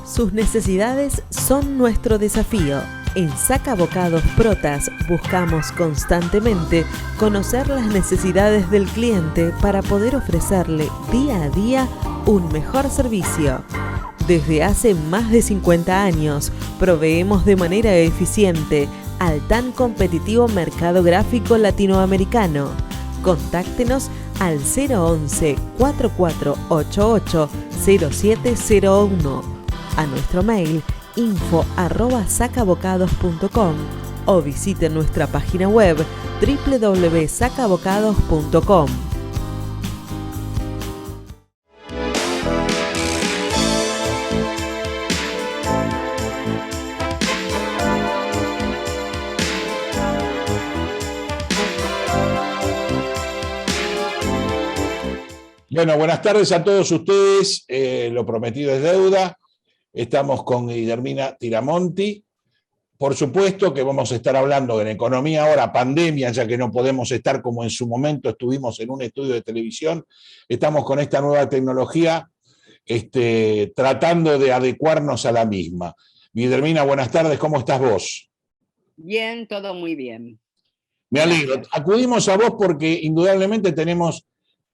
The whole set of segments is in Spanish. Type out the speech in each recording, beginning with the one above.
Sus necesidades son nuestro desafío. En Sacabocados Protas buscamos constantemente conocer las necesidades del cliente para poder ofrecerle día a día un mejor servicio. Desde hace más de 50 años proveemos de manera eficiente al tan competitivo mercado gráfico latinoamericano. Contáctenos al 011 4488 0701, a nuestro mail info@sacabocados.com o visite nuestra página web www.sacabocados.com. Bueno, buenas tardes a todos ustedes. Lo prometido es deuda. Estamos con Guillermina Tiramonti. Por supuesto que vamos a estar hablando en economía ahora, pandemia, ya que no podemos estar como en su momento estuvimos en un estudio de televisión. Estamos con esta nueva tecnología tratando de adecuarnos a la misma. Guillermina, buenas tardes. ¿Cómo estás vos? Bien, todo muy bien. Me alegro. Acudimos a vos porque indudablemente tenemos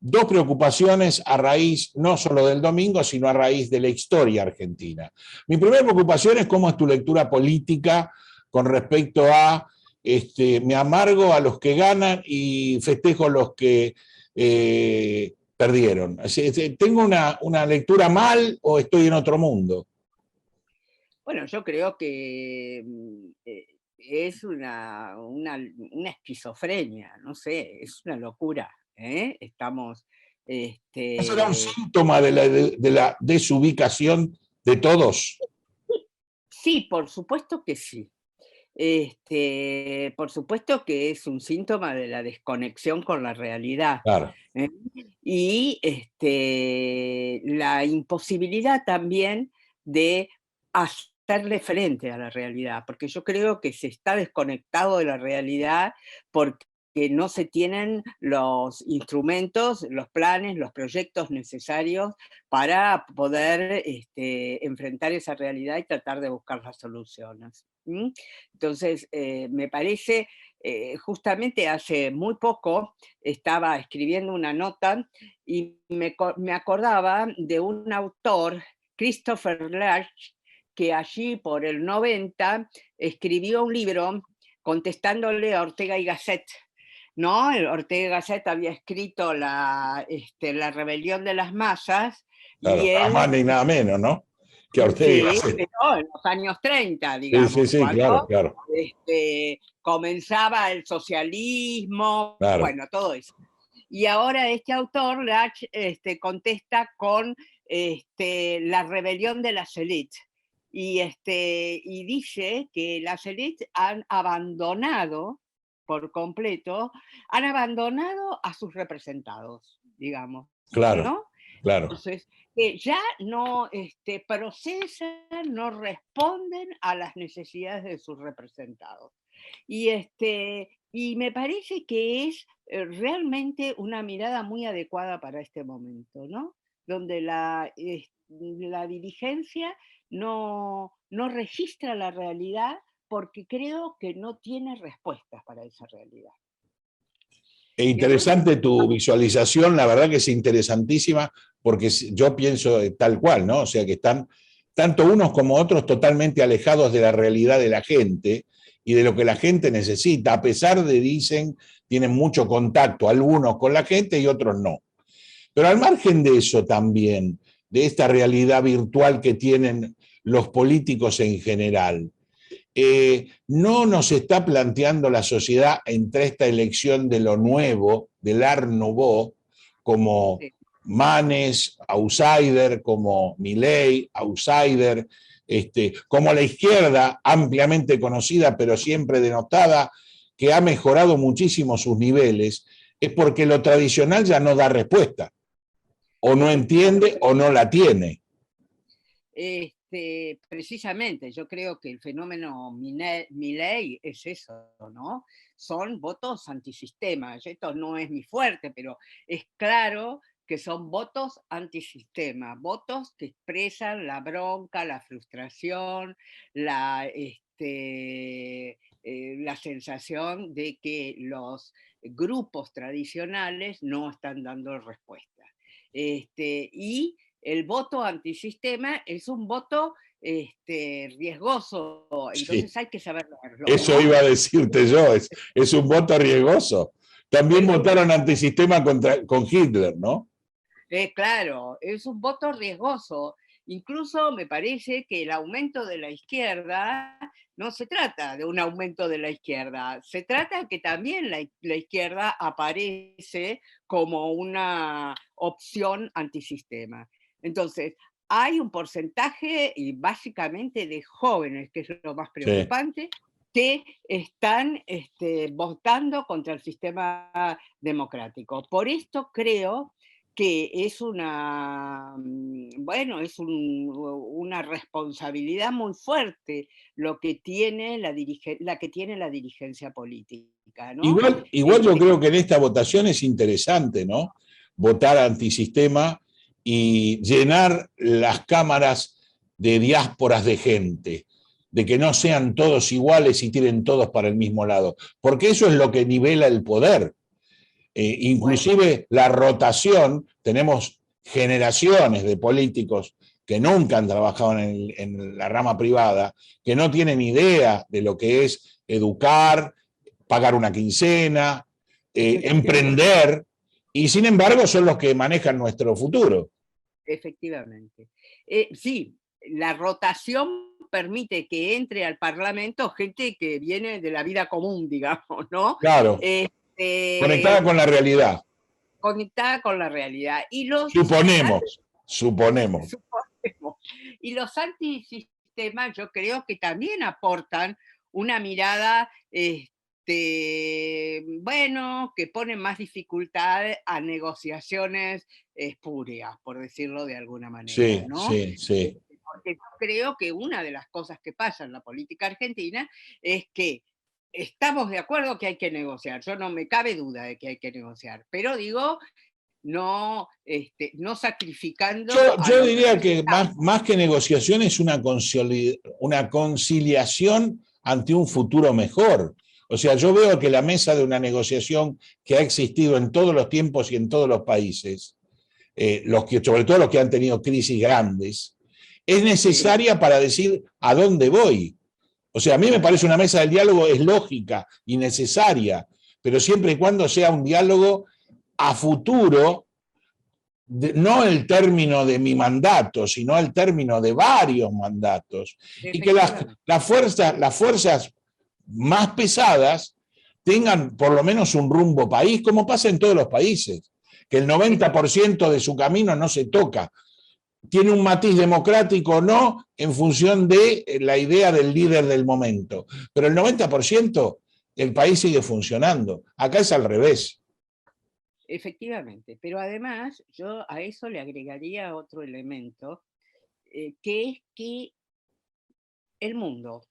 dos preocupaciones a raíz no solo del domingo, sino a raíz de la historia argentina. Mi primera preocupación es cómo es tu lectura política con respecto a me amargo a los que ganan y festejo a los que perdieron. ¿Tengo una lectura mal o estoy en otro mundo? Bueno, yo creo que es una esquizofrenia, no sé, es una locura. Estamos... ¿Eso será un síntoma de la desubicación de todos? Sí, por supuesto que sí. Por supuesto que es un síntoma de la desconexión con la realidad. Claro. Y la imposibilidad también de hacerle frente a la realidad, porque yo creo que se está desconectado de la realidad porque no se tienen los instrumentos, los planes, los proyectos necesarios para poder enfrentar esa realidad y tratar de buscar las soluciones. Entonces, me parece, justamente hace muy poco estaba escribiendo una nota y me acordaba de un autor, Christopher Lasch, que allí por el 90 escribió un libro contestándole a Ortega y Gasset. ¿No? Ortega y Gasset había escrito la rebelión de las masas. Claro, y él, nada más ni nada menos, ¿no? Que Ortega. Sí, pero en los años 30, digamos, sí, cuando claro. comenzaba el socialismo, Claro. bueno, todo eso. Y ahora este autor, Lach, contesta con la rebelión de las élites. Y dice que las élites han abandonado por completo, han abandonado a sus representados, digamos. Claro, ¿no? claro. Entonces, que ya no procesan, no responden a las necesidades de sus representados. Y me parece que es realmente una mirada muy adecuada para este momento, ¿no? Donde la dirigencia no registra la realidad porque creo que no tiene respuestas para esa realidad. Es interesante tu visualización, la verdad que es interesantísima, porque yo pienso tal cual, ¿no? O sea que están tanto unos como otros totalmente alejados de la realidad de la gente y de lo que la gente necesita, a pesar de, dicen, tienen mucho contacto, algunos con la gente y otros no. Pero al margen de eso también, de esta realidad virtual que tienen los políticos en general, no nos está planteando la sociedad entre esta elección de lo nuevo, del Art Nouveau, como Manes, outsider, como Milei, outsider, como la izquierda, ampliamente conocida, pero siempre denotada, que ha mejorado muchísimo sus niveles, es porque lo tradicional ya no da respuesta, o no entiende o no la tiene. Precisamente, yo creo que el fenómeno Milei es eso, ¿no? Son votos antisistema. Esto no es mi fuerte, pero es claro que son votos antisistema, votos que expresan la bronca, la frustración, la sensación de que los grupos tradicionales no están dando respuesta. Y el voto antisistema es un voto riesgoso, entonces Sí, hay que saber leerlo, eso ¿no? iba a decirte yo, es un voto riesgoso. También votaron antisistema con Hitler, ¿no? Claro, es un voto riesgoso. Incluso me parece que el aumento de la izquierda no se trata de un aumento de la izquierda, se trata que también la izquierda aparece como una opción antisistema. Entonces, hay un porcentaje, y básicamente de jóvenes, que es lo más Sí. preocupante, que están votando contra el sistema democrático. Por esto creo que es una responsabilidad muy fuerte lo que tiene la que tiene la dirigencia política, ¿no? Igual yo creo que en esta votación es interesante, ¿no? Votar antisistema y llenar las cámaras de diásporas de gente, de que no sean todos iguales y tiren todos para el mismo lado, porque eso es lo que nivela el poder. Inclusive la rotación, tenemos generaciones de políticos que nunca han trabajado en la rama privada, que no tienen idea de lo que es educar, pagar una quincena, emprender, y sin embargo son los que manejan nuestro futuro. Efectivamente. Sí, la rotación permite que entre al Parlamento gente que viene de la vida común, digamos, ¿no? Claro, conectada con la realidad. Conectada con la realidad. Suponemos. Y los antisistemas yo creo que también aportan una mirada, que ponen más dificultad a negociaciones espurias, por decirlo de alguna manera, Sí, ¿no? sí. Porque yo creo que una de las cosas que pasa en la política argentina es que estamos de acuerdo que hay que negociar, yo no me cabe duda de que hay que negociar, pero digo, no sacrificando Yo diría que más que negociación es una conciliación ante un futuro mejor. O sea, yo veo que la mesa de una negociación que ha existido en todos los tiempos y en todos los países, sobre todo los que han tenido crisis grandes, es necesaria para decir a dónde voy. O sea, a mí me parece una mesa del diálogo es lógica y necesaria, pero siempre y cuando sea un diálogo a futuro, no el término de mi mandato, sino el término de varios mandatos, y que las fuerzas más pesadas tengan por lo menos un rumbo país, como pasa en todos los países, que el 90% de su camino no se toca. Tiene un matiz democrático o no en función de la idea del líder del momento, pero el 90% el país sigue funcionando. Acá es al revés. Efectivamente, pero además yo a eso le agregaría otro elemento, que es que el mundo,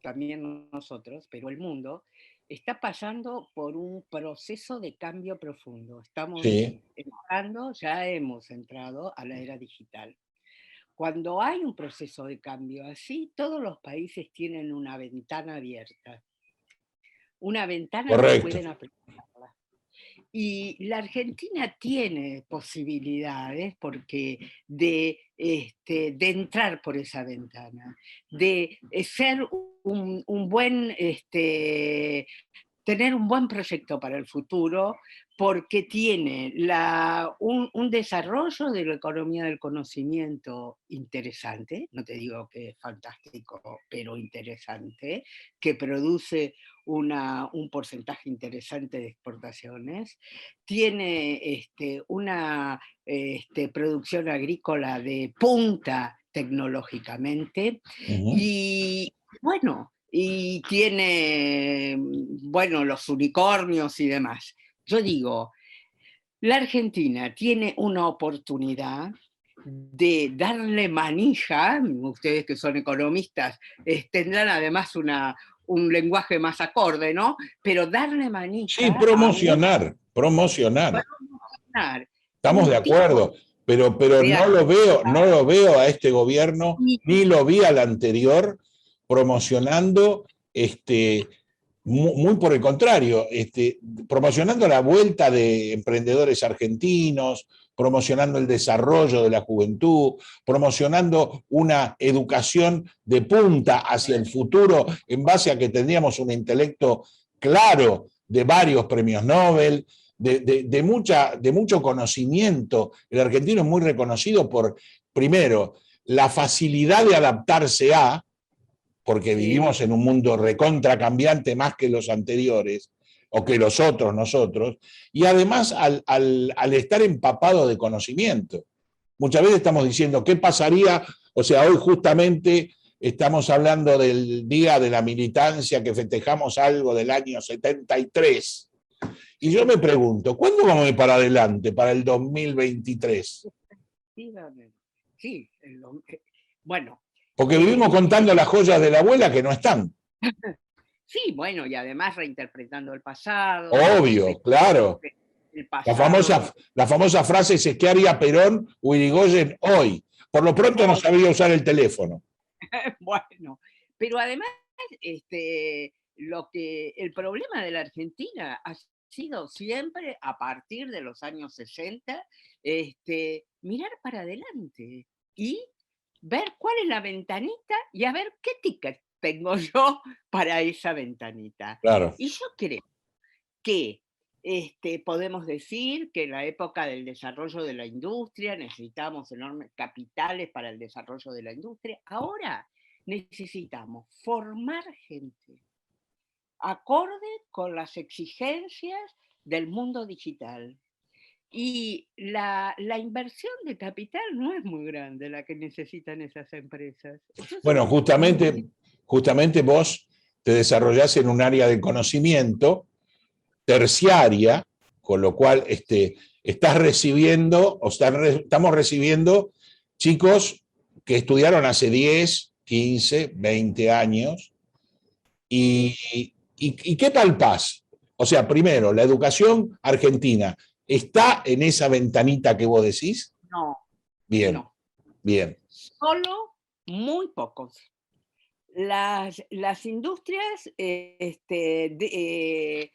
también nosotros, pero el mundo, está pasando por un proceso de cambio profundo. Sí. Ya hemos entrado a la era digital. Cuando hay un proceso de cambio así, todos los países tienen una ventana abierta. Una ventana que pueden aprovecharla. Y la Argentina tiene posibilidades de entrar por esa ventana, de ser tener un buen proyecto para el futuro, porque tiene un desarrollo de la economía del conocimiento interesante, no te digo que es fantástico, pero interesante, que produce un porcentaje interesante de exportaciones, tiene una producción agrícola de punta tecnológicamente, y bueno, y tiene, los unicornios y demás. Yo digo, la Argentina tiene una oportunidad de darle manija, ustedes que son economistas tendrán además un lenguaje más acorde, ¿no? Pero darle manija. Sí, promocionar. Estamos un de tipo acuerdo, pero de no lo veo a este gobierno, ni lo vi al anterior, promocionando, muy por el contrario, promocionando la vuelta de emprendedores argentinos, promocionando el desarrollo de la juventud, promocionando una educación de punta hacia el futuro en base a que tendríamos un intelecto claro de varios premios Nobel, de mucho conocimiento. El argentino es muy reconocido por, primero, la facilidad de adaptarse a, porque Sí, vivimos en un mundo recontra cambiante más que los anteriores, o que los otros nosotros, y además al estar empapado de conocimiento. Muchas veces estamos diciendo, ¿qué pasaría? O sea, hoy justamente estamos hablando del Día de la Militancia, que festejamos algo del año 73. Y yo me pregunto, ¿cuándo vamos a ir para adelante, para el 2023? efectivamente. Sí, bueno, Porque vivimos eh, contando las joyas de la abuela que no están. sí, bueno, y además reinterpretando el pasado, Obvio, pensando claro. que el La pasado famosa, la famosa frase es ¿qué haría Perón o Irigoyen hoy? Por lo pronto no hoy, sabría usar el teléfono. bueno, pero además, el problema de la Argentina ha sido siempre, a partir de los años 60, mirar para adelante y ver cuál es la ventanita y a ver qué ticket tengo yo para esa ventanita. Claro. Y yo creo que podemos decir que en la época del desarrollo de la industria necesitamos enormes capitales para el desarrollo de la industria. Ahora necesitamos formar gente acorde con las exigencias del mundo digital. Y la inversión de capital no es muy grande la que necesitan esas empresas. Entonces, Bueno, justamente vos te desarrollás en un área de conocimiento terciaria, con lo cual estás recibiendo, estamos recibiendo chicos que estudiaron hace 10, 15, 20 años. ¿Y qué palpás? O sea, primero, la educación argentina, ¿está en esa ventanita que vos decís? no, Bien, no. bien. Solo muy pocos. Las industrias de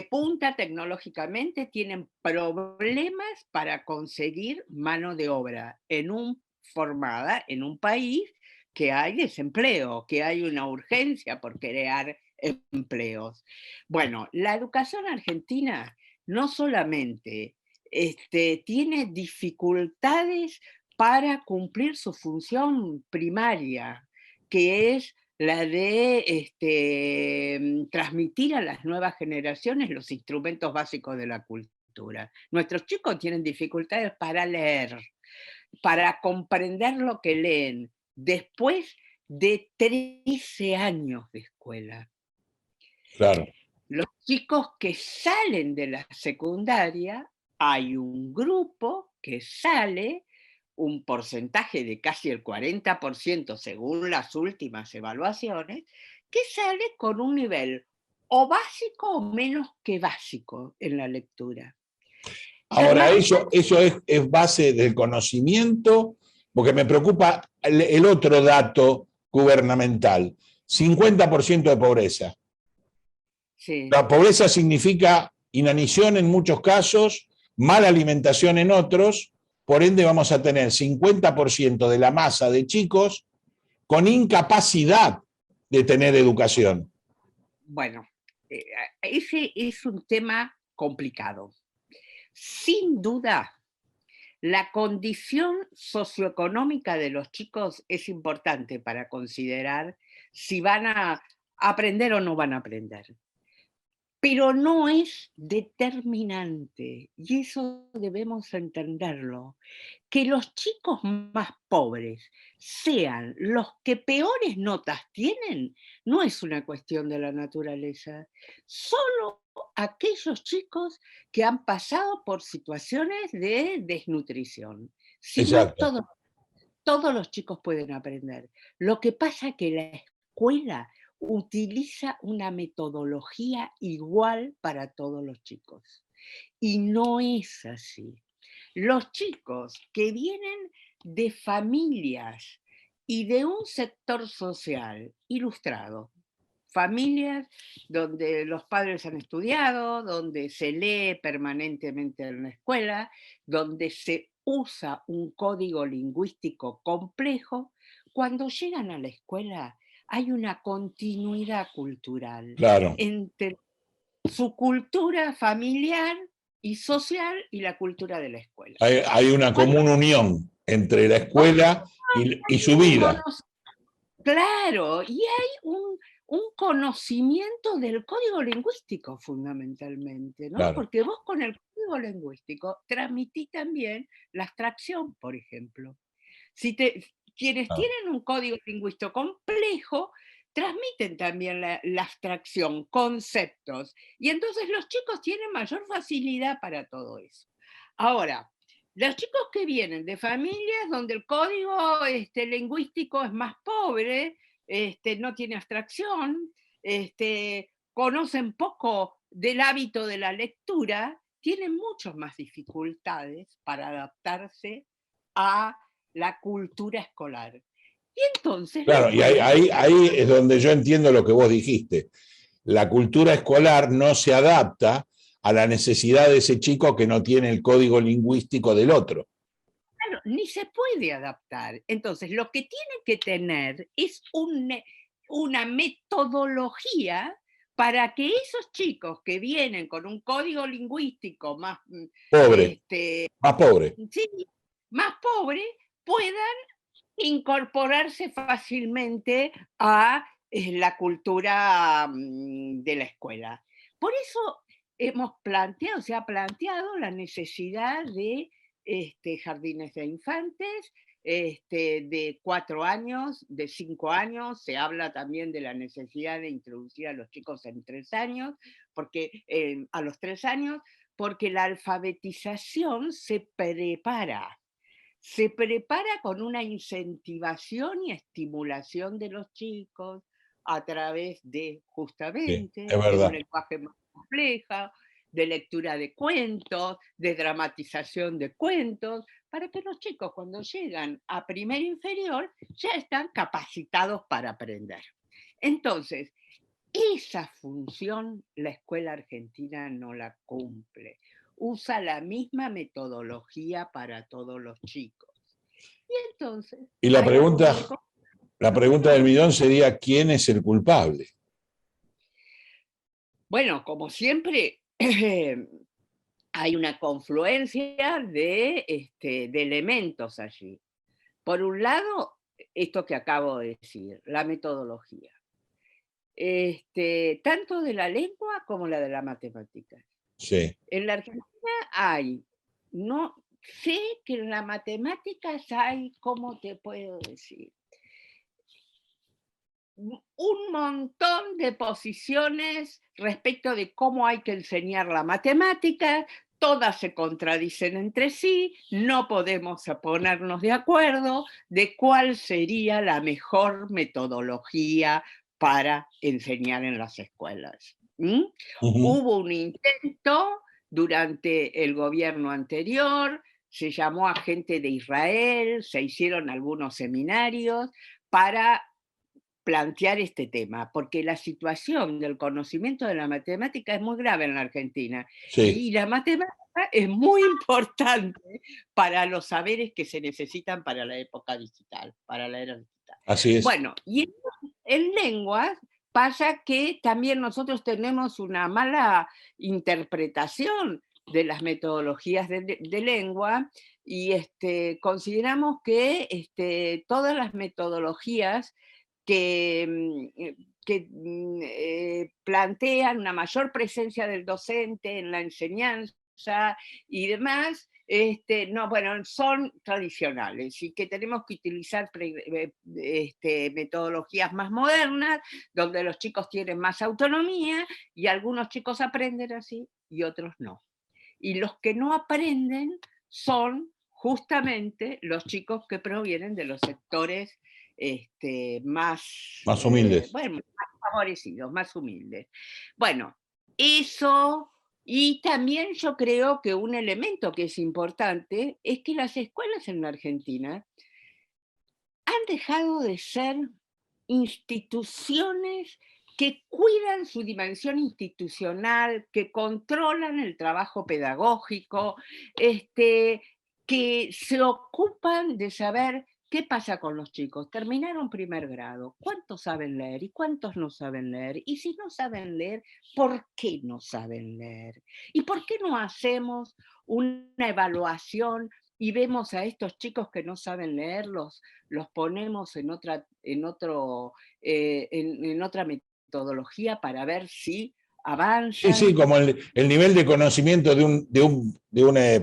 punta tecnológicamente tienen problemas para conseguir mano de obra formada en un país que hay desempleo, que hay una urgencia por crear empleos. Bueno, la educación argentina no solamente tiene dificultades para cumplir su función primaria, que es la de transmitir a las nuevas generaciones los instrumentos básicos de la cultura. Nuestros chicos tienen dificultades para leer, para comprender lo que leen, después de 13 años de escuela. Claro. Los chicos que salen de la secundaria, hay un grupo que sale, un porcentaje de casi el 40% según las últimas evaluaciones, que sale con un nivel o básico o menos que básico en la lectura. Ahora, Más eso es base del conocimiento, porque me preocupa el otro dato gubernamental, 50% de pobreza. sí, La pobreza significa inanición en muchos casos, mala alimentación en otros, por ende vamos a tener 50% de la masa de chicos con incapacidad de tener educación. bueno, ese es un tema complicado. Sin duda, la condición socioeconómica de los chicos es importante para considerar si van a aprender o no van a aprender. Pero no es determinante, y eso debemos entenderlo. Que los chicos más pobres sean los que peores notas tienen, no es una cuestión de la naturaleza. Solo aquellos chicos que han pasado por situaciones de desnutrición. Si no, Exacto. todos los chicos pueden aprender. Lo que pasa es que la escuela utiliza una metodología igual para todos los chicos. Y no es así. los chicos que vienen de familias y de un sector social ilustrado, familias donde los padres han estudiado, donde se lee permanentemente en la escuela, donde se usa un código lingüístico complejo, cuando llegan a la escuela hay una continuidad cultural Claro. entre su cultura familiar y social y la cultura de la escuela. Hay una Cuando común unión entre la vos escuela y su vida. claro, y hay un conocimiento del código lingüístico fundamentalmente, ¿no? Claro. Porque vos con el código lingüístico transmitís también la abstracción, por ejemplo. Quienes Ah. tienen un código lingüístico complejo transmiten también la abstracción, conceptos, y entonces los chicos tienen mayor facilidad para todo eso. Ahora, los chicos que vienen de familias donde el código lingüístico es más pobre, no tiene abstracción, conocen poco del hábito de la lectura, tienen muchas más dificultades para adaptarse a la cultura escolar. Y entonces la Claro, y escuela ahí es donde yo entiendo lo que vos dijiste. La cultura escolar no se adapta a la necesidad de ese chico que no tiene el código lingüístico del otro. claro, ni se puede adaptar. Entonces, lo que tiene que tener es una metodología para que esos chicos que vienen con un código lingüístico más, Pobre, más pobre. sí, más pobre puedan incorporarse fácilmente a la cultura de la escuela. Por eso se ha planteado la necesidad de jardines de infantes, de 4 años, de 5 años, se habla también de la necesidad de introducir a los chicos en 3 años, porque a los 3 años, porque la alfabetización se prepara con una incentivación y estimulación de los chicos a través de, Sí, justamente, es de un verdad. lenguaje más complejo, de lectura de cuentos, de dramatización de cuentos, para que los chicos cuando llegan a primer inferior ya están capacitados para aprender. Entonces, esa función la escuela argentina no la cumple. Usa la misma metodología para todos los chicos. Y entonces Y hay algunos chicos la que pregunta del no. millón sería, ¿quién es el culpable? Bueno, como siempre, hay una confluencia de elementos allí. Por un lado, esto que acabo de decir, la metodología. Tanto de la lengua como la de la matemática. Sí. En la Argentina hay, no sé que en las matemáticas hay, ¿cómo te puedo decir? Un montón de posiciones respecto de cómo hay que enseñar la matemática, todas se contradicen entre sí, no podemos ponernos de acuerdo de cuál sería la mejor metodología para enseñar en las escuelas. Ujú. Hubo un intento durante el gobierno anterior, se llamó a gente de Israel, se hicieron algunos seminarios para plantear este tema, porque la situación del conocimiento de la matemática es muy grave en la Argentina Sí, y la matemática es muy importante para los saberes que se necesitan para la época digital, para la era digital. así es. Bueno, y en lenguas pasa que también nosotros tenemos una mala interpretación de las metodologías de lengua y consideramos que todas las metodologías que plantean una mayor presencia del docente en la enseñanza y demás, no, bueno, son tradicionales y que tenemos que utilizar metodologías más modernas, donde los chicos tienen más autonomía y algunos chicos aprenden así y otros no. Y los que no aprenden son justamente los chicos que provienen de los sectores más, Más humildes. bueno, más favorecidos, más humildes. Bueno, eso Y también yo creo que un elemento que es importante es que las escuelas en la Argentina han dejado de ser instituciones que cuidan su dimensión institucional, que controlan el trabajo pedagógico, que se ocupan de saber qué pasa con los chicos. Terminaron primer grado, ¿cuántos saben leer y cuántos no saben leer? Y si no saben leer, ¿por qué no saben leer? ¿Y por qué no hacemos una evaluación y vemos a estos chicos que no saben leer, los ponemos en otra metodología para ver si Sí, sí, avanzan? como el nivel de conocimiento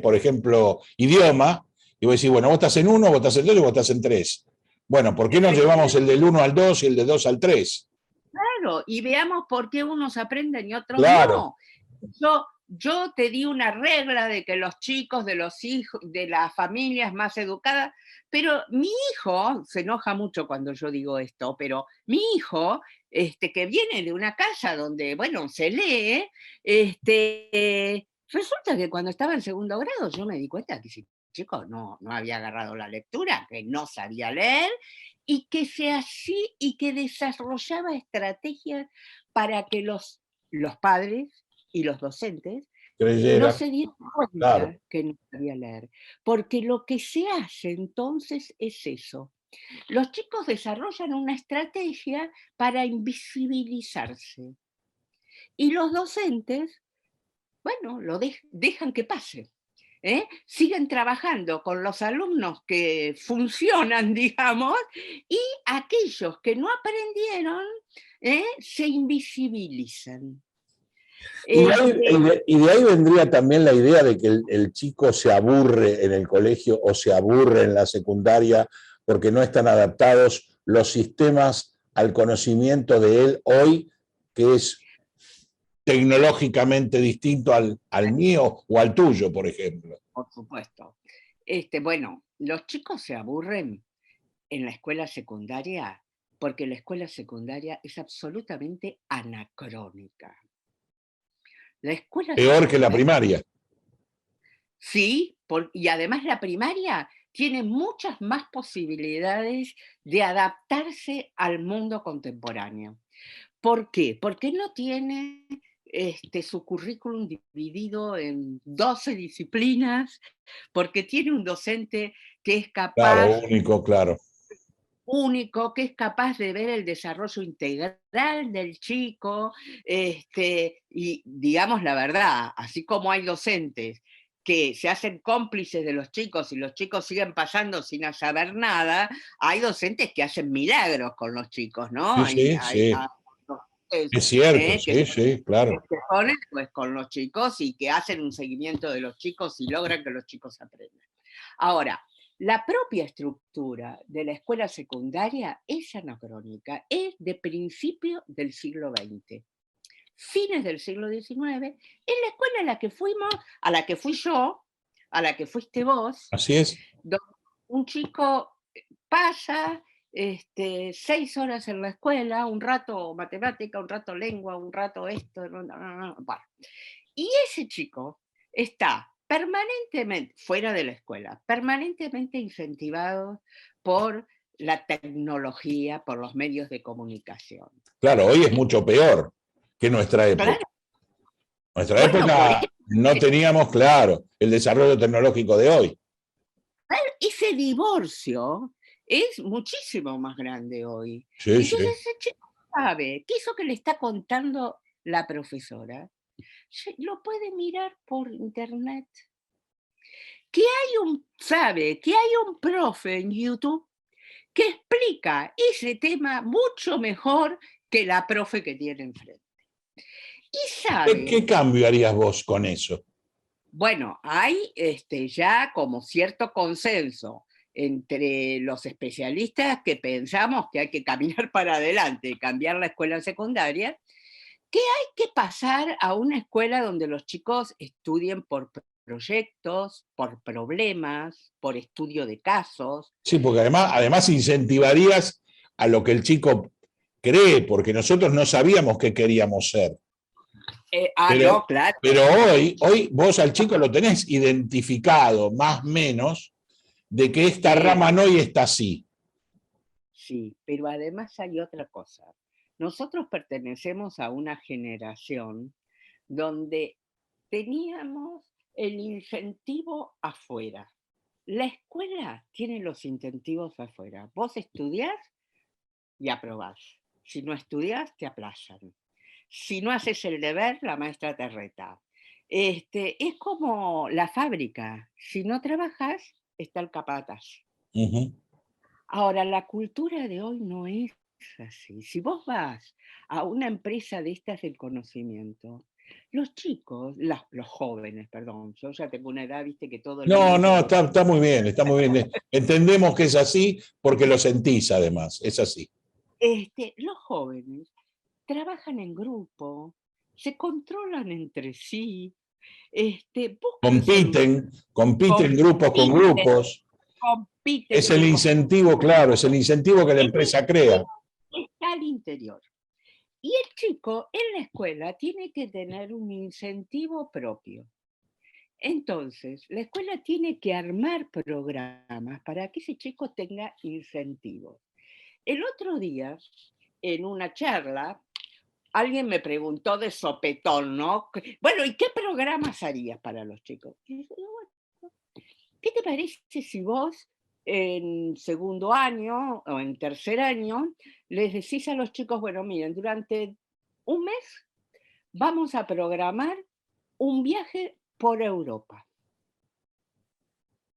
por ejemplo, idioma, y vos decís, bueno, vos estás en 1, vos estás en 2 y vos estás en 3. Bueno, ¿por qué no llevamos el del 1 al 2 y el de 2 al 3? Claro, y veamos por qué unos aprenden y otros Claro. no. Yo te di una regla de que los chicos de los hijos, de las familias más educadas, pero mi hijo, se enoja mucho cuando yo digo esto, pero mi hijo, que viene de una casa donde, bueno, se lee, resulta que cuando estaba en segundo grado yo me di cuenta que ese chico no había agarrado la lectura, que no sabía leer, y que se hacía y que desarrollaba estrategias para que los padres y los docentes no Creyera, se dieran claro. cuenta que no sabía leer. Porque lo que se hace entonces es eso. Los chicos desarrollan una estrategia para invisibilizarse y los docentes, bueno, dejan que pase. Siguen trabajando con los alumnos que funcionan, digamos, y aquellos que no aprendieron se invisibilizan. Y de ahí vendría también la idea de que el chico se aburre en el colegio o se aburre en la secundaria porque no están adaptados los sistemas al conocimiento de él hoy, que es tecnológicamente distinto al mío o al tuyo, por ejemplo. Por supuesto. Bueno, los chicos se aburren en la escuela secundaria porque la escuela secundaria es absolutamente anacrónica. La escuela Peor que la secundaria, primaria. sí, y además la primaria tiene muchas más posibilidades de adaptarse al mundo contemporáneo. ¿Por qué? Porque no tiene su currículum dividido en 12 disciplinas, porque tiene un docente que es Claro, capaz, único, claro. único, que es capaz de ver el desarrollo integral del chico, y digamos la verdad, así como hay docentes que se hacen cómplices de los chicos y los chicos siguen pasando sin saber nada, hay docentes que hacen milagros con los chicos, ¿no? Sí, sí, sí. Hay docentes, Es cierto, que sí, sí, claro. se ponen pues, con los chicos y que hacen un seguimiento de los chicos y logran que los chicos aprendan. Ahora, la propia estructura de la escuela secundaria es anacrónica, es de principio del siglo XX, fines del siglo XIX, es la escuela a la que fuimos, a la que fui yo, a la que fuiste vos, Así es. donde un chico pasa 6 horas en la escuela, un rato matemática, un rato lengua, un rato esto, bueno. Y ese chico está permanentemente, fuera de la escuela, permanentemente incentivado por la tecnología, por los medios de comunicación. Claro, hoy es mucho peor que nuestra época. Claro. Nuestra Bueno, época no teníamos, claro, el desarrollo tecnológico de hoy. ese divorcio es muchísimo más grande hoy. Sí, Entonces sí. ese chico sabe que eso que le está contando la profesora lo puede mirar por internet. Sabe que hay un profe en YouTube que explica ese tema mucho mejor que la profe que tiene enfrente. Y sabe, ¿Qué cambio harías vos con eso? bueno, hay ya como cierto consenso entre los especialistas que pensamos que hay que caminar para adelante, cambiar la escuela secundaria, que hay que pasar a una escuela donde los chicos estudien por proyectos, por problemas, por estudio de casos. Sí, porque además incentivarías a lo que el chico cree, porque nosotros no sabíamos qué queríamos ser. Pero, no, claro. pero hoy vos al chico lo tenés identificado, más o menos, de que esta rama no y esta sí. Sí, pero además hay otra cosa. Nosotros pertenecemos a una generación donde teníamos el incentivo afuera. La escuela tiene los incentivos afuera. Vos estudiás y aprobás. Si no estudiás, te aplazan. Si no haces el deber, la maestra te reta. Es como la fábrica. Si no trabajas, está el capataz. Ahora, la cultura de hoy no es así. Si vos vas a una empresa de estas del conocimiento, los chicos, los jóvenes, perdón, yo ya tengo una edad, viste que todo el No, mundo... está muy bien, está muy bien. Entendemos que es así porque lo sentís además, es así. Los jóvenes trabajan en grupo, se controlan entre sí, buscan compiten grupos con grupos. compiten Es el grupos, incentivo, claro, es el incentivo que la empresa crea. está al interior. Y el chico en la escuela tiene que tener un incentivo propio. Entonces, la escuela tiene que armar programas para que ese chico tenga incentivos. El otro día, en una charla, alguien me preguntó de sopetón, ¿no? Bueno, ¿y qué programas harías para los chicos? Y yo digo, bueno, ¿qué te parece si vos en segundo año o en tercer año les decís a los chicos, bueno, miren, durante un mes vamos a programar un viaje por Europa?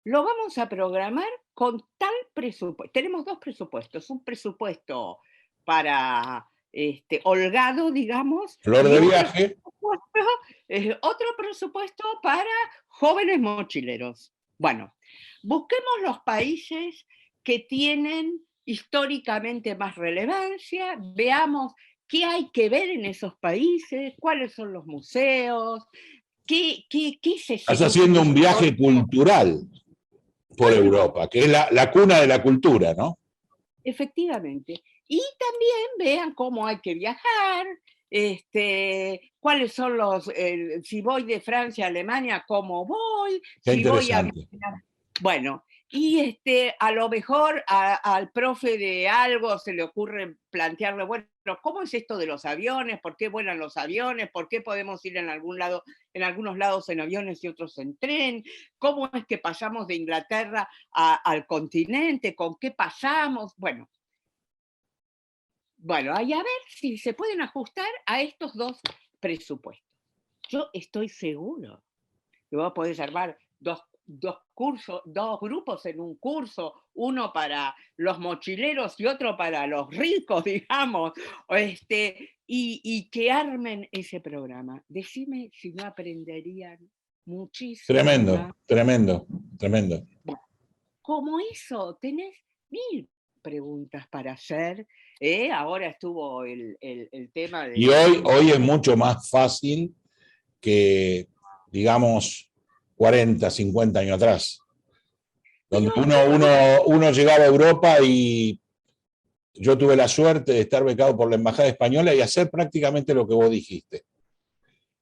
Lo vamos a programar con tal presupuesto. Tenemos dos presupuestos, un presupuesto para holgado, digamos, Flor y de viaje. otro presupuesto para jóvenes mochileros. Bueno, busquemos los países que tienen históricamente más relevancia, veamos qué hay que ver en esos países, cuáles son los museos, qué se... Estás haciendo un viaje cultural por Europa, que es la cuna de la cultura, ¿no? Efectivamente. Y también vean cómo hay que viajar, cuáles son los, si voy de Francia a Alemania, cómo voy, Qué si voy a... interesante. Bueno, y a lo mejor al profe de algo se le ocurre plantearle, bueno, ¿cómo es esto de los aviones? ¿Por qué vuelan los aviones? ¿Por qué podemos ir en algunos lados en aviones y otros en tren? ¿Cómo es que pasamos de Inglaterra al continente? ¿Con qué pasamos? Bueno, ahí a ver si se pueden ajustar a estos dos presupuestos. Yo estoy seguro que vos podés armar dos cursos, dos grupos en un curso, uno para los mochileros y otro para los ricos, digamos, y que armen ese programa. Decime si no aprenderían muchísimo más. Tremendo. Como eso, tenés 1000 preguntas para hacer. Ahora estuvo el tema de... Y hoy es mucho más fácil que, digamos, 40, 50 años atrás, donde uno llegaba a Europa y yo tuve la suerte de estar becado por la Embajada Española y hacer prácticamente lo que vos dijiste.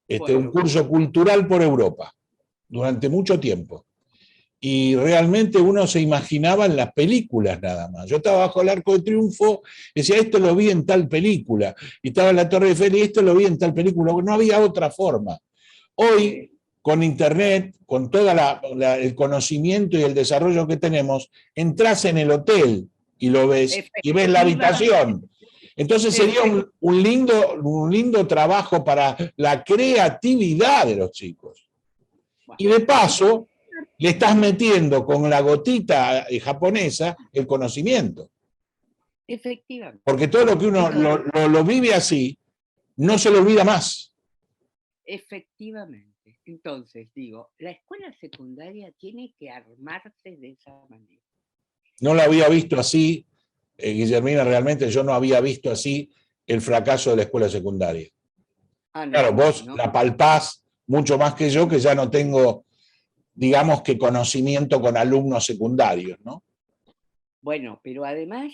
Un curso cultural por Europa, durante mucho tiempo. Y realmente uno se imaginaba en las películas nada más. Yo estaba bajo el Arco de Triunfo, decía, esto lo vi en tal película. Y estaba en la Torre Eiffel y esto lo vi en tal película. No había otra forma. Hoy, con Internet, con todo el conocimiento y el desarrollo que tenemos, entras en el hotel y lo ves, y ves la habitación. Entonces sería un lindo trabajo para la creatividad de los chicos. Y de paso, le estás metiendo con la gotita japonesa el conocimiento. Efectivamente. Porque todo lo que uno lo vive así, no se lo olvida más. Efectivamente. Entonces, digo, la escuela secundaria tiene que armarse de esa manera. No la había visto así, Guillermina, realmente yo no había visto así el fracaso de la escuela secundaria. Claro, vos la palpás mucho más que yo, que ya no tengo, digamos, que conocimiento con alumnos secundarios, ¿no? Bueno, pero además,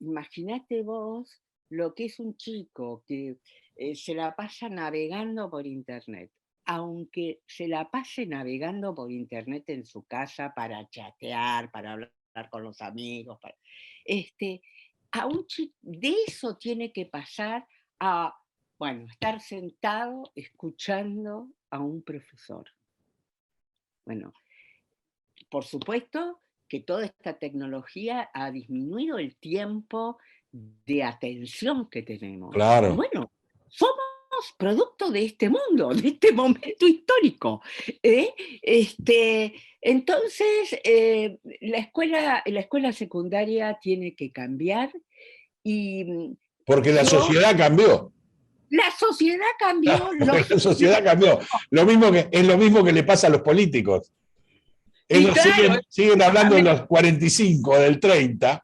imagínate vos lo que es un chico que se la pasa navegando por internet, aunque se la pase navegando por internet en su casa para chatear, para hablar con los amigos, a un chico, de eso tiene que pasar a, bueno, estar sentado escuchando a un profesor. Bueno, por supuesto que toda esta tecnología ha disminuido el tiempo de atención que tenemos. Claro. Bueno, somos producto de este mundo, de este momento histórico. Entonces, la escuela secundaria tiene que cambiar y porque la sociedad cambió. La sociedad cambió. La sociedad cambió. Es lo mismo que le pasa a los políticos. Ellos siguen hablando de los 45, del 30.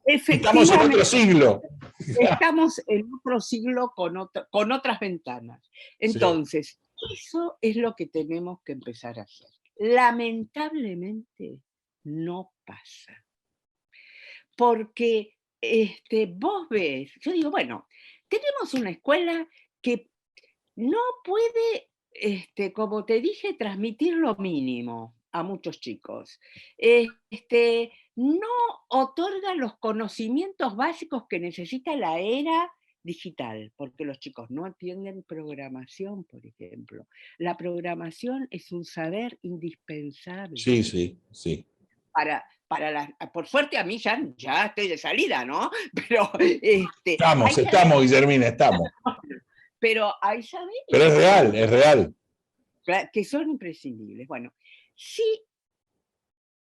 Estamos en otro siglo. Estamos en otro siglo con otras ventanas. Entonces, eso es lo que tenemos que empezar a hacer. Lamentablemente, no pasa. Porque vos ves, yo digo, bueno, tenemos una escuela que no puede, como te dije, transmitir lo mínimo a muchos chicos. No otorga los conocimientos básicos que necesita la era digital, porque los chicos no entienden programación, por ejemplo. La programación es un saber indispensable. Sí. Por suerte a mí ya estoy de salida, ¿no? Pero estamos, Guillermina, estamos. Pero hay saberes. Pero es real. Que son imprescindibles. Bueno, sí,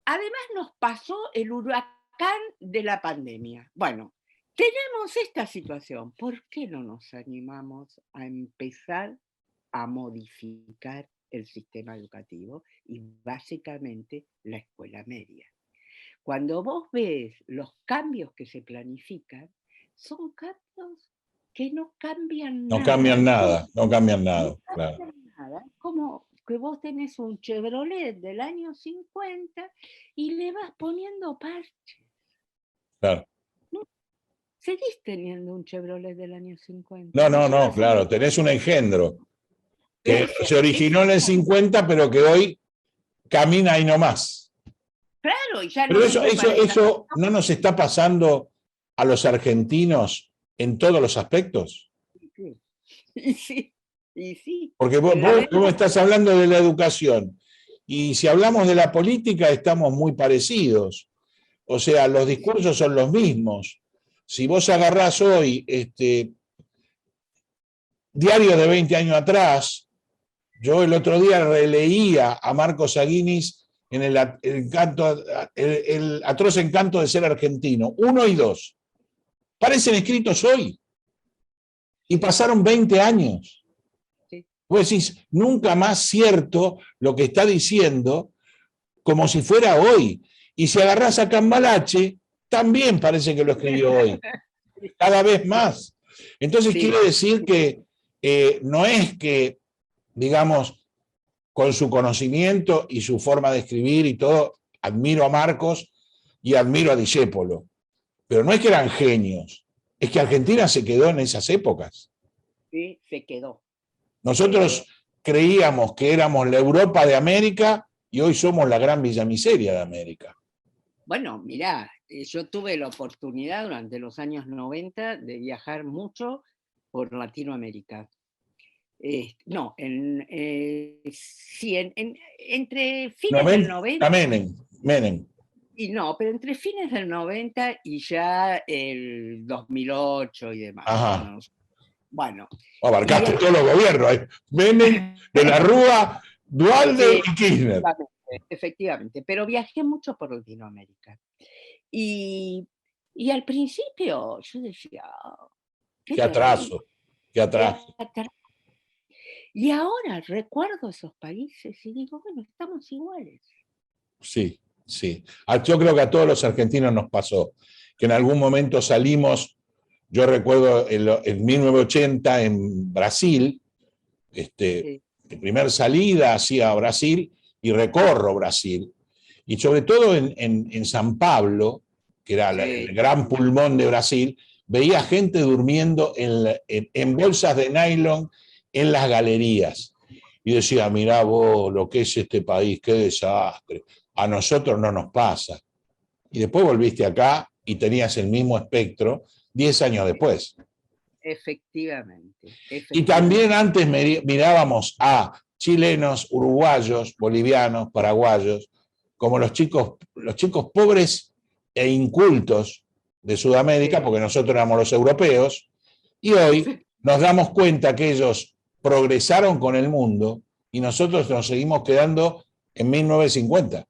además nos pasó el huracán de la pandemia. Bueno, tenemos esta situación. ¿Por qué no nos animamos a empezar a modificar el sistema educativo y básicamente la escuela media? Cuando vos ves los cambios que se planifican, son cambios que no cambian nada. No cambian nada, claro. Como que vos tenés un Chevrolet del año 50 y le vas poniendo parches. Claro. ¿No? Seguís teniendo un Chevrolet del año 50. No, claro, tenés un engendro que se originó en el 50, pero que hoy camina ahí nomás. Claro, y ya pero eso no nos está pasando a los argentinos en todos los aspectos. Sí. Porque vos estás hablando de la educación, y si hablamos de la política estamos muy parecidos. O sea, los discursos son los mismos. Si vos agarrás hoy diarios de 20 años atrás, yo el otro día releía a Marcos Aguinis en el atroz encanto de ser argentino, 1 y 2. Parecen escritos hoy. Y pasaron 20 años. Sí. Vos decís, nunca más cierto lo que está diciendo, como si fuera hoy. Y si agarrás a Cambalache, también parece que lo escribió hoy. Cada vez más. Entonces quiere decir que no es que, digamos, con su conocimiento y su forma de escribir y todo, admiro a Marcos y admiro a Discépolo. Pero no es que eran genios, es que Argentina se quedó en esas épocas. Sí, se quedó. Nosotros creíamos que éramos la Europa de América y hoy somos la gran Villa Miseria de América. Bueno, mirá, yo tuve la oportunidad durante los años 90 de viajar mucho por Latinoamérica. Entre fines del 90... Menem. Y no, pero entre fines del 90 y ya el 2008 y demás. Ajá. Bueno. Abarcaste todos los gobiernos. Menem, de la Rúa, Duhalde y Kirchner. Efectivamente, pero viajé mucho por Latinoamérica. Y al principio yo decía... Qué atraso. Y ahora recuerdo esos países y digo, bueno, estamos iguales. Sí. Yo creo que a todos los argentinos nos pasó, que en algún momento salimos, yo recuerdo en 1980 en Brasil, de primer salida hacia Brasil y recorro Brasil. Y sobre todo en San Pablo, que era el gran pulmón de Brasil, veía gente durmiendo en bolsas de nylon en las galerías. Y decía, mirá vos lo que es este país, qué desastre. A nosotros no nos pasa. Y después volviste acá y tenías el mismo espectro 10 años después. Efectivamente. Y también antes mirábamos a chilenos, uruguayos, bolivianos, paraguayos, como los chicos pobres e incultos de Sudamérica, porque nosotros éramos los europeos, y hoy nos damos cuenta que ellos progresaron con el mundo y nosotros nos seguimos quedando en 1950.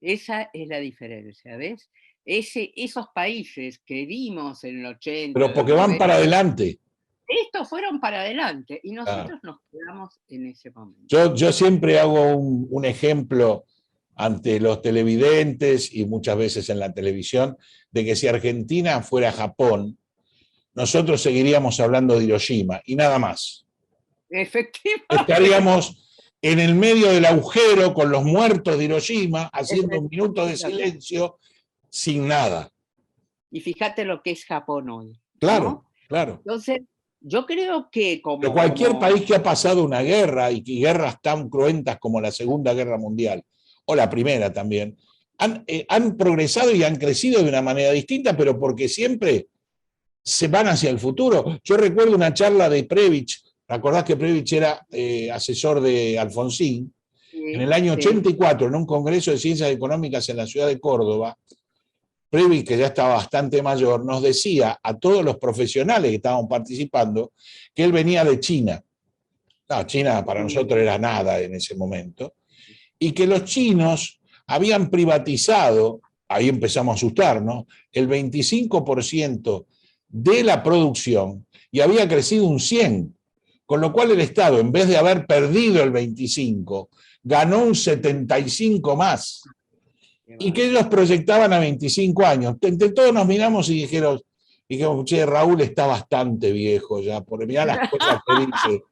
Esa es la diferencia, ¿ves? Esos países que vimos en el 80... Pero porque van para adelante. Estos fueron para adelante y nosotros nos quedamos en ese momento. Yo siempre hago un ejemplo ante los televidentes y muchas veces en la televisión, de que si Argentina fuera Japón, nosotros seguiríamos hablando de Hiroshima y nada más. Efectivamente. Estaríamos en el medio del agujero con los muertos de Hiroshima, haciendo un minuto de silencio sin nada. Y fíjate lo que es Japón hoy. Claro, ¿no? claro. Entonces, yo creo que de cualquier país que ha pasado una guerra y guerras tan cruentas como la Segunda Guerra Mundial, o la Primera también, han progresado y han crecido de una manera distinta, pero porque siempre se van hacia el futuro. Yo recuerdo una charla de Prebisch, ¿te acordás que Prebisch era asesor de Alfonsín? Sí, en el año 84, en un congreso de ciencias económicas en la ciudad de Córdoba, Prebisch, que ya estaba bastante mayor, nos decía a todos los profesionales que estaban participando que él venía de China. No, China para nosotros era nada en ese momento. Y que los chinos habían privatizado, ahí empezamos a asustarnos, el 25% de la producción y había crecido un 100%, con lo cual el Estado, en vez de haber perdido el 25%, ganó un 75% más. Y que ellos proyectaban a 25 años. Entre todos nos miramos y dijimos, che, Raúl está bastante viejo ya, porque mirá las cosas que dice.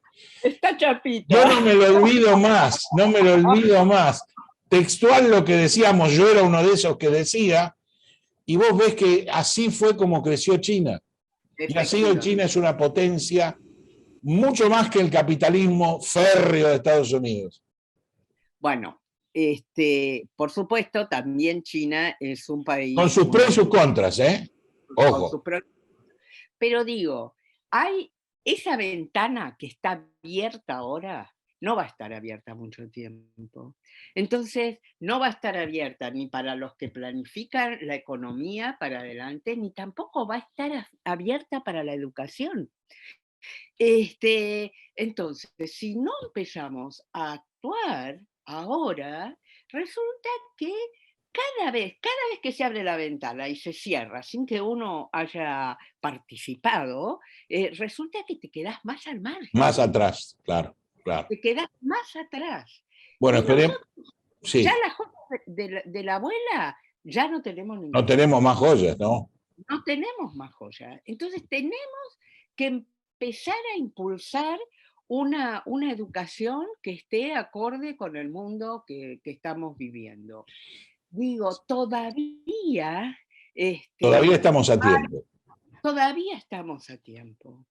Está chapita. Yo no me lo olvido más, no me lo olvido más. Textual lo que decíamos, yo era uno de esos que decía, y vos ves que así fue como creció China. Y así hoy China es una potencia mucho más que el capitalismo férreo de Estados Unidos. Bueno, por supuesto, también China es un país... Con sus pros y sus contras, ¿eh? Ojo. Pero digo, hay esa ventana que está abierta ahora, no va a estar abierta mucho tiempo. Entonces, no va a estar abierta ni para los que planifican la economía para adelante, ni tampoco va a estar abierta para la educación. Entonces, si no empezamos a actuar ahora, resulta que cada vez que se abre la ventana y se cierra sin que uno haya participado, resulta que te quedas más al margen. Más atrás, claro, claro. Te quedas más atrás. Bueno, esperemos. Sí. Ya las joyas de la abuela, ya no tenemos ninguna. No tenemos más joyas, ¿no? No tenemos más joyas. Entonces tenemos que empezar a impulsar una educación que esté acorde con el mundo que estamos viviendo. Digo, todavía... todavía estamos a tiempo. Todavía estamos a tiempo.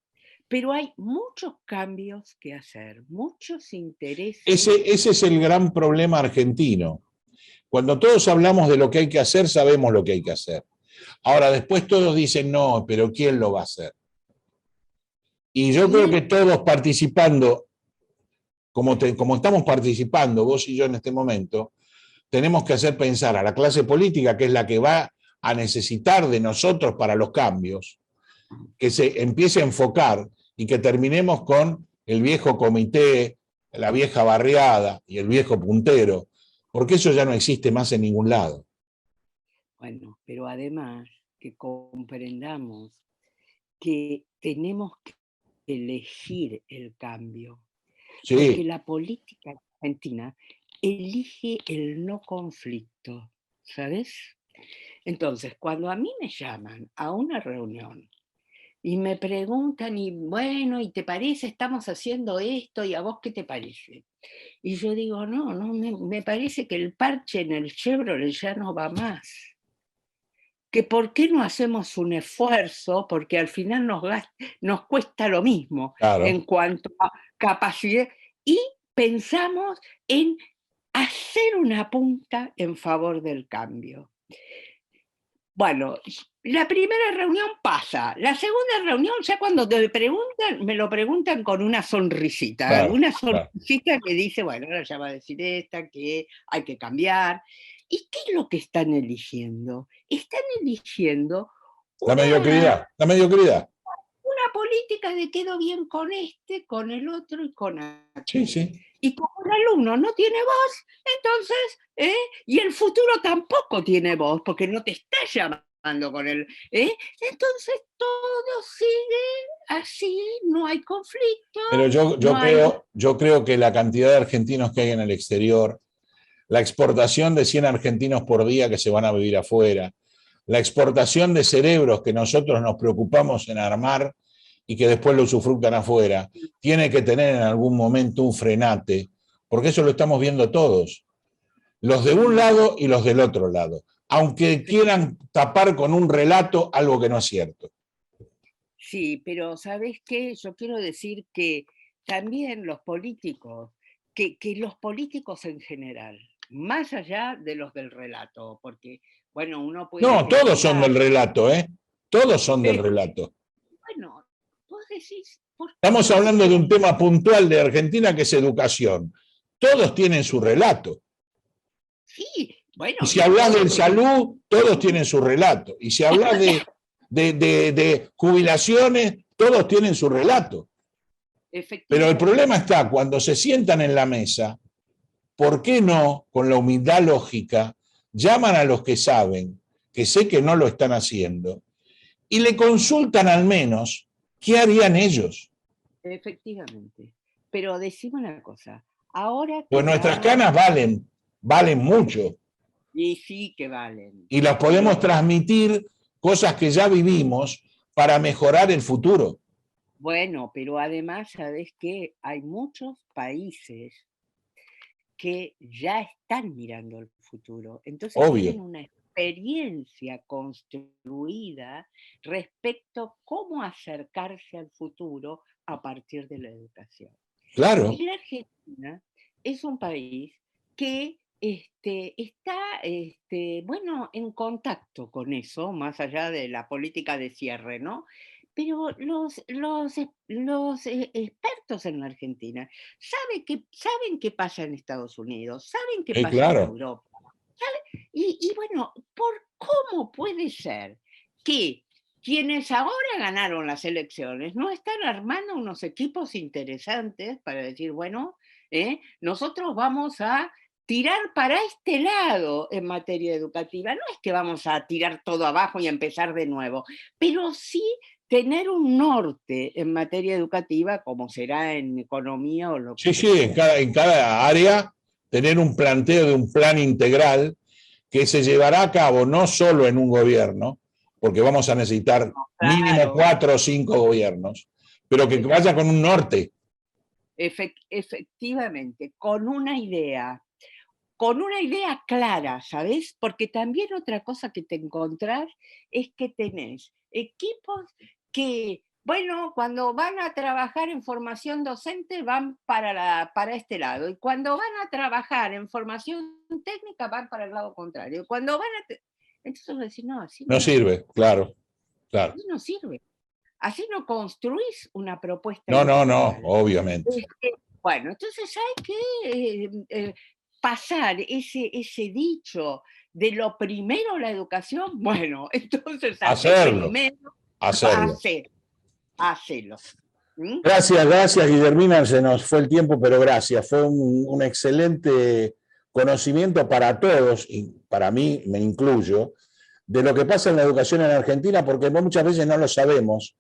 Pero hay muchos cambios que hacer, muchos intereses. Ese es el gran problema argentino. Cuando todos hablamos de lo que hay que hacer, sabemos lo que hay que hacer. Ahora, después todos dicen, no, pero ¿quién lo va a hacer? Y yo creo que todos participando, como estamos participando, vos y yo en este momento, tenemos que hacer pensar a la clase política, que es la que va a necesitar de nosotros para los cambios, que se empiece a enfocar y que terminemos con el viejo comité, la vieja barriada y el viejo puntero, porque eso ya no existe más en ningún lado. Bueno, pero además que comprendamos que tenemos que elegir el cambio. Sí. Porque la política argentina elige el no conflicto, ¿sabes? Entonces, cuando a mí me llaman a una reunión y me preguntan, y bueno, ¿y te parece? Estamos haciendo esto, ¿y a vos qué te parece? Y yo digo, no, me parece que el parche en el Chevrolet ya no va más. que por qué no hacemos un esfuerzo, porque al final nos cuesta lo mismo Claro. en cuanto a capacidad, y pensamos en hacer una punta en favor del cambio. Bueno, la primera reunión pasa, la segunda reunión ya cuando te preguntan, me lo preguntan con una sonrisita, Claro, una claro. sonrisita que dice, bueno, ahora ya va a decir esta, que hay que cambiar. ¿Y qué es lo que están eligiendo? Están eligiendo La una, mediocridad, la mediocridad. una política de quedo bien con este, con el otro y con Sí, aquel. sí. Y como el alumno no tiene voz, entonces, y el futuro tampoco tiene voz, porque no te está llamando con él, entonces todo sigue así, no hay conflicto, Pero no hay... yo creo que la cantidad de argentinos que hay en el exterior, la exportación de 100 argentinos por día que se van a vivir afuera, la exportación de cerebros que nosotros nos preocupamos en armar y que después lo usufructan afuera, tiene que tener en algún momento un frenate, porque eso lo estamos viendo todos, los de un lado y los del otro lado, aunque quieran tapar con un relato algo que no es cierto. Sí, pero ¿sabes qué? Yo quiero decir que también los políticos, que los políticos en general, más allá de los del relato, porque, bueno, uno puede No, todos son criticar, del relato, ¿eh? Todos son del relato. bueno, vos decís, ¿por qué Estamos no hablando de son? un tema puntual de Argentina que es educación. Todos tienen su relato. Sí, bueno, Y si y hablas todos de salud, todos tienen su relato. Y si hablas de jubilaciones, todos tienen su relato. Pero el efectivamente, problema está cuando se sientan en la mesa, ¿por qué no, con la humildad lógica, llaman a los que saben, que sé que no lo están haciendo, y le consultan al menos qué harían ellos? efectivamente. Pero decime una cosa, ahora Pues que nuestras vamos, canas valen mucho. y sí que valen, Y las podemos transmitir cosas que ya vivimos para mejorar el futuro. bueno, pero además, ¿sabes qué? Hay muchos países que ya están mirando el futuro. Entonces tienen Obvio. una experiencia construida respecto a cómo acercarse al futuro a partir de la educación. Claro. Y la Argentina es un país que está bueno, en contacto con eso, más allá de la política de cierre, ¿no? Pero los expertos en la Argentina saben qué pasa en Estados Unidos, saben qué pasa en Claro. Europa. Y bueno, ¿cómo puede ser que quienes ahora ganaron las elecciones no están armando unos equipos interesantes para decir, bueno, nosotros vamos a tirar para este lado en materia educativa? No es que vamos a tirar todo abajo y empezar de nuevo, pero sí tener un norte en materia educativa, como será en economía o lo que Sí, sea. en cada área tener un planteo de un plan integral que se llevará a cabo no solo en un gobierno, porque vamos a necesitar mínimo Claro, 4 o 5 gobiernos, pero que vaya con un norte. efectivamente, con una idea clara, ¿sabes? Porque también otra cosa que te encontrás es que tenés equipos que, bueno, cuando van a trabajar en formación docente van para este lado, y cuando van a trabajar en formación técnica van para el lado contrario. Cuando van a... Entonces vos decís, no, así No no es, sirve, claro, claro. así no sirve. Así no construís una propuesta No, integral. obviamente. Bueno, entonces hay que pasar ese dicho de lo primero la educación, bueno, entonces Hacerlo, primero, hacerlo. hacelo. ¿Mm? Gracias, Guillermina, se nos fue el tiempo, pero gracias. Fue un excelente conocimiento para todos, y para mí me incluyo, de lo que pasa en la educación en Argentina, porque muchas veces no lo sabemos.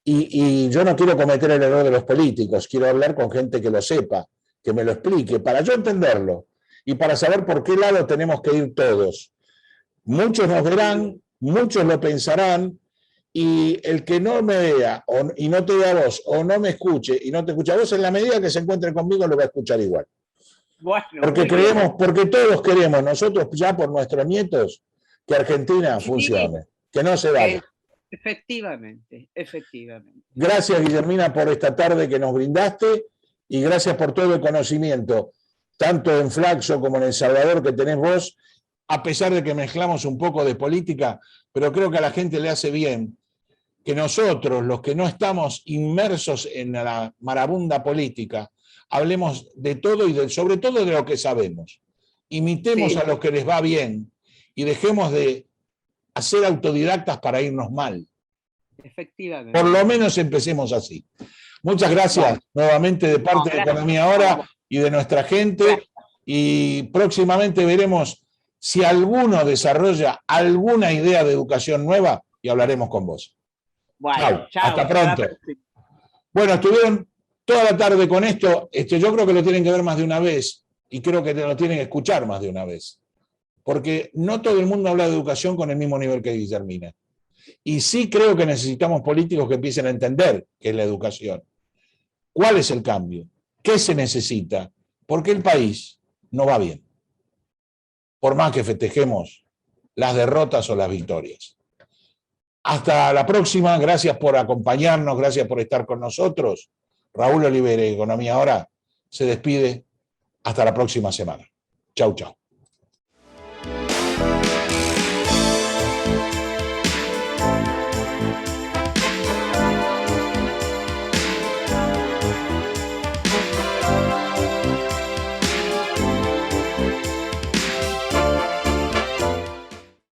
Y yo no quiero cometer el error de los políticos, quiero hablar con gente que lo sepa, que me lo explique, para yo entenderlo y para saber por qué lado tenemos que ir todos. Muchos nos verán, muchos lo pensarán, y el que no me vea y no te vea a vos, o no me escuche y no te escucha a vos, en la medida que se encuentre conmigo lo va a escuchar igual. Bueno, Porque todos queremos, nosotros ya por nuestros nietos, que Argentina funcione, que no se vaya. Efectivamente, efectivamente. Gracias, Guillermina, por esta tarde que nos brindaste y gracias por todo el conocimiento, tanto en Flaxo como en El Salvador que tenés vos, a pesar de que mezclamos un poco de política, pero creo que a la gente le hace bien que nosotros, los que no estamos inmersos en la marabunda política, hablemos de todo y sobre todo de lo que sabemos. Imitemos a los que les va bien y dejemos de hacer autodidactas para irnos mal. Efectivamente. Por lo menos empecemos así. Muchas gracias nuevamente de parte de Economía Ahora y de nuestra gente. Y próximamente veremos si alguno desarrolla alguna idea de educación nueva y hablaremos con vos. Bueno, chao, hasta pronto. Bueno, estuvieron toda la tarde con esto. Yo creo que lo tienen que ver más de una vez y creo que lo tienen que escuchar más de una vez. Porque no todo el mundo habla de educación con el mismo nivel que Guillermina. Y sí creo que necesitamos políticos que empiecen a entender qué es la educación. ¿Cuál es el cambio? ¿Qué se necesita? Porque el país no va bien. Por más que festejemos las derrotas o las victorias. Hasta la próxima. Gracias por acompañarnos. Gracias por estar con nosotros. Raúl Olivera, Economía Ahora, se despide. Hasta la próxima semana. Chau, chau.